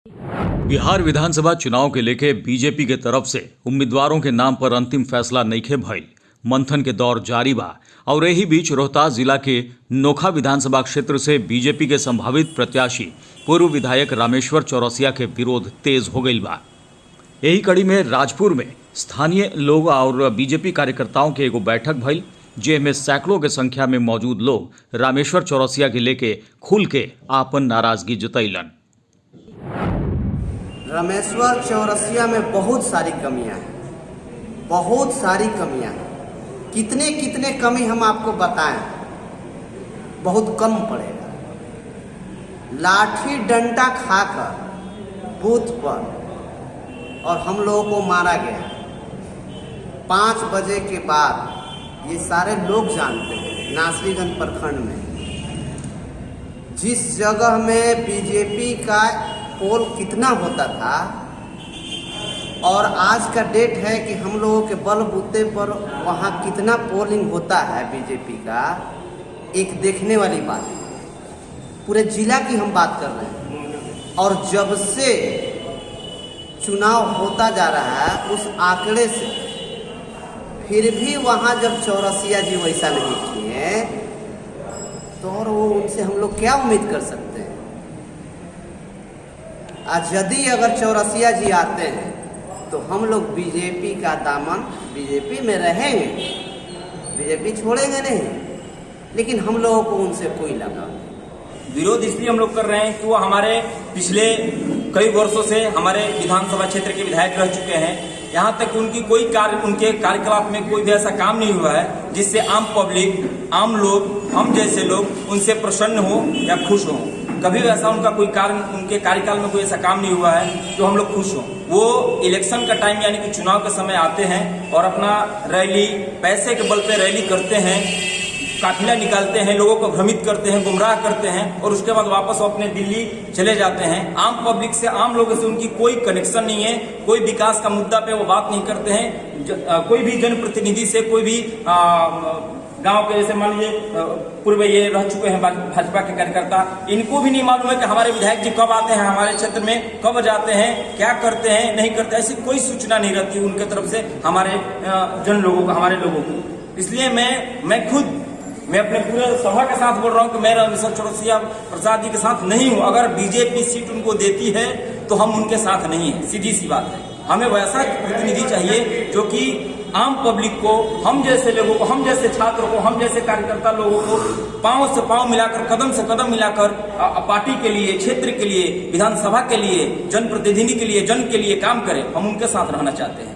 बिहार विधानसभा चुनाव के लेके बीजेपी के तरफ से उम्मीदवारों के नाम पर अंतिम फैसला नइखे भइल। मंथन के दौर जारी बा और यही बीच रोहतास जिला के नोखा विधानसभा क्षेत्र से बीजेपी के संभावित प्रत्याशी पूर्व विधायक रामेश्वर चौरसिया के विरोध तेज हो गई बा। यही कड़ी में राजपुर में स्थानीय लोग और बीजेपी कार्यकर्ताओं के एगो बैठक भइल, जेमे सैकड़ों के संख्या में मौजूद लोग रामेश्वर चौरसिया के लेके खुल के आपन नाराजगी जतैलन। रामेश्वर चौरसिया में बहुत सारी कमियां हैं, बहुत सारी कमियां हैं। कितने कितने कमी हम आपको बताएं, बहुत कम पड़ेगा। लाठी डंडा खाकर बूथ पर और हम लोगों को मारा गया। 5 बजे के बाद ये सारे लोग जानते हैं, नासरीगंज प्रखंड में जिस जगह में बीजेपी का पोल कितना होता था और आज का डेट है कि हम लोगों के बलबूते पर वहाँ कितना पोलिंग होता है बीजेपी का, एक देखने वाली बात है। पूरे जिला की हम बात कर रहे हैं और जब से चुनाव होता जा रहा है उस आंकड़े से फिर भी वहाँ जब चौरसिया जी वैसा नहीं किए तो और वो उनसे हम लोग क्या उम्मीद कर सकते हैं। आज यदि अगर चौरसिया जी आते हैं तो हम लोग बीजेपी का दामन, बीजेपी में रहेंगे, बीजेपी छोड़ेंगे नहीं, लेकिन हम लोगों को उनसे कोई लगाव नहीं। विरोध इसलिए हम लोग कर रहे हैं कि वो हमारे पिछले कई वर्षों से हमारे विधानसभा क्षेत्र के विधायक रह चुके हैं। यहाँ तक उनकी उनके कार्यकलाप में कोई भी ऐसा काम नहीं हुआ है जिससे आम पब्लिक, आम लोग, हम जैसे लोग उनसे प्रसन्न हो या खुश हो। कभी ऐसा उनका कोई कार्य, उनके कार्यकाल में कोई ऐसा काम नहीं हुआ है जो हम लोग खुश हों। वो इलेक्शन का टाइम यानी कि चुनाव के समय आते हैं और अपना रैली, पैसे के बल पे रैली करते हैं, काफिला निकालते हैं, लोगों को भ्रमित करते हैं, गुमराह करते हैं और उसके बाद वापस अपने दिल्ली चले जाते हैं। आम पब्लिक से, आम लोगों से उनकी कोई कनेक्शन नहीं है, कोई विकास का मुद्दा पे वो बात नहीं करते हैं। कोई भी जनप्रतिनिधि से, कोई भी गांव के जैसे मान लीजिए पूर्व ये रह चुके हैं भाजपा के कार्यकर्ता, इनको भी नहीं मालूम है कि हमारे विधायक जी कब आते हैं, हमारे क्षेत्र में कब जाते हैं, क्या करते हैं, नहीं करते, ऐसी कोई सूचना नहीं रहती उनके तरफ से हमारे जन लोगों को, हमारे लोगों को। इसलिए मैं अपने पूरे सभा के साथ बोल रहा हूं कि मैं रामेश्वर चौरसिया प्रसाद जी के साथ नहीं हूं। अगर बीजेपी सीट उनको देती है तो हम उनके साथ नहीं है, सीधी सी बात है। हमें वैसा प्रतिनिधि चाहिए जो कि आम पब्लिक को, हम जैसे लोगों को, हम जैसे छात्रों को, हम जैसे कार्यकर्ता लोगों को पांव से पांव मिलाकर, कदम से कदम मिलाकर पार्टी के लिए, क्षेत्र के लिए, विधानसभा के लिए, जनप्रतिनिधि के लिए, जन के लिए काम करे। हम उनके साथ रहना चाहते हैं।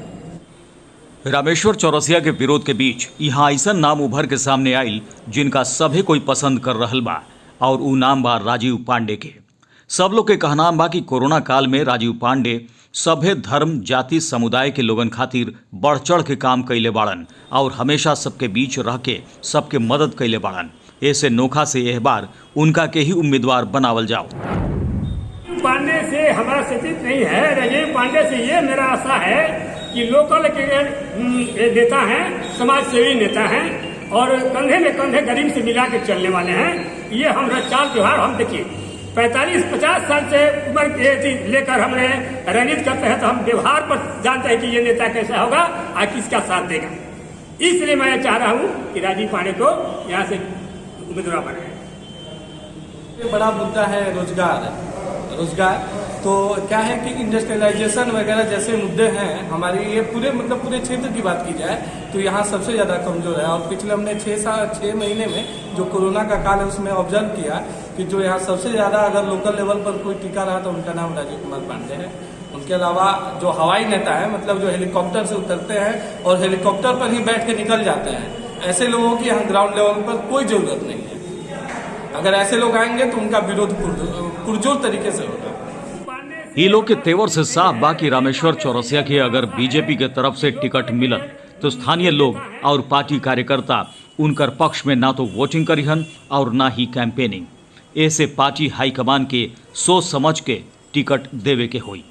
रामेश्वर चौरसिया के विरोध के बीच यहाँ ऐसा नाम उभर के सामने आयल जिनका सभी कोई पसंद कर रहल बा और ऊ नाम बा राजीव पांडे के। सब लोग के कहनाम बा कि कोरोना काल में राजीव पांडे सभे धर्म, जाति, समुदाय के लोगन खातिर बढ़ चढ़ के काम कैले बाड़न और हमेशा सबके बीच रह के सबके मदद कैले बाड़न। ऐसे नोखा से यह बार उनका के ही उम्मीदवार बनावल जाओ। पांडे से हमारा स्थिति नहीं है। राजीव पांडे से ये मेरा आशा है कि लोकल के नेता हैं, समाज सेवी नेता हैं और कंधे में कंधे गरीब से मिला के चलने वाले हैं। ये हमारा चाल त्योहार, हम देखिए 45-50 साल से उम्र लेकर हमने राजनीति करते हैं तो हम व्यवहार पर जानते हैं कि ये नेता कैसा होगा और किसका साथ देगा। इसलिए मैं चाह रहा हूँ कि राजीव पांडे को यहाँ से उम्मीदवार बनाए। बड़ा मुद्दा है रोजगार। तो क्या है कि इंडस्ट्रियलाइजेशन वगैरह जैसे मुद्दे हैं हमारे, ये पूरे क्षेत्र की बात की जाए तो यहाँ सबसे ज़्यादा कमजोर है। और पिछले हमने 6 महीने में जो कोरोना का काल है उसमें ऑब्जर्व किया कि जो यहाँ सबसे ज़्यादा अगर लोकल लेवल पर कोई टीका रहा तो उनका नाम राजीव कुमार पांडे है। उनके अलावा जो हवाई नेता है, मतलब जो हेलीकॉप्टर से उतरते हैं और हेलीकॉप्टर पर ही बैठ के निकल जाते हैं, ऐसे लोगों की यहाँ ग्राउंड लेवल पर कोई जरूरत नहीं है। अगर ऐसे लोग आएंगे तो उनका विरोध पुरजोर तरीके से होगा। ये लोग के तेवर से साफ बा कि रामेश्वर चौरसिया के अगर बीजेपी के तरफ से टिकट मिलत तो स्थानीय लोग और पार्टी कार्यकर्ता उनकर पक्ष में ना तो वोटिंग करिहन और ना ही कैंपेनिंग। ऐसे पार्टी हाईकमान के सोच समझ के टिकट देवे के होई।